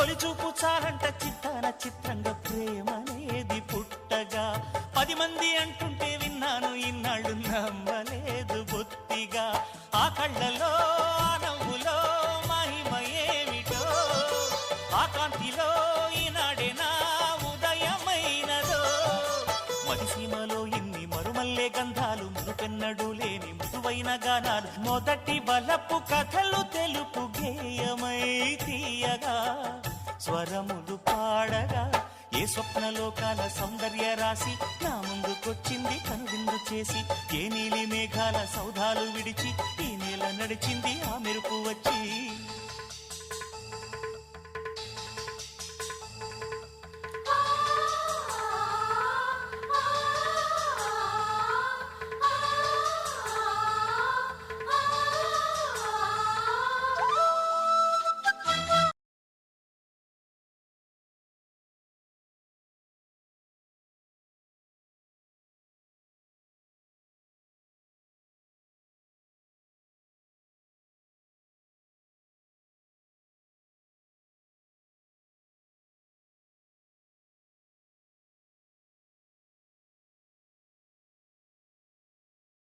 తొలి చూపు చాలంట చిత్తాన చిత్రంగా ప్రేమనేది పుట్టగా 10 మంది అంటుంటే విన్నాను ఇన్నాళ్ళు నమ్మలేదు బొత్తిగా ఆ కళ్ళలో ఆ నవ్వులో మహిమ ఏమిటో ఆ కాంతిలో ఈనాడే నా ఉదయమైనదో మదిసీమలో ఇన్ని మరుమల్లే గంధాలు మునుపెన్నడు లేని మృదువైన గానాలు మొదటి బలపు కథలు తెలుపు గేయమై తీయగా స్వరములు పాడగా ఏ స్వప్నలోకాల సౌందర్య రాసి నా ముందుకొచ్చింది కనువిందు చేసి ఏ నీలి మేఘాల సౌధాలు విడిచి ఈ నేల నడిచింది ఆ మెరుపు వచ్చి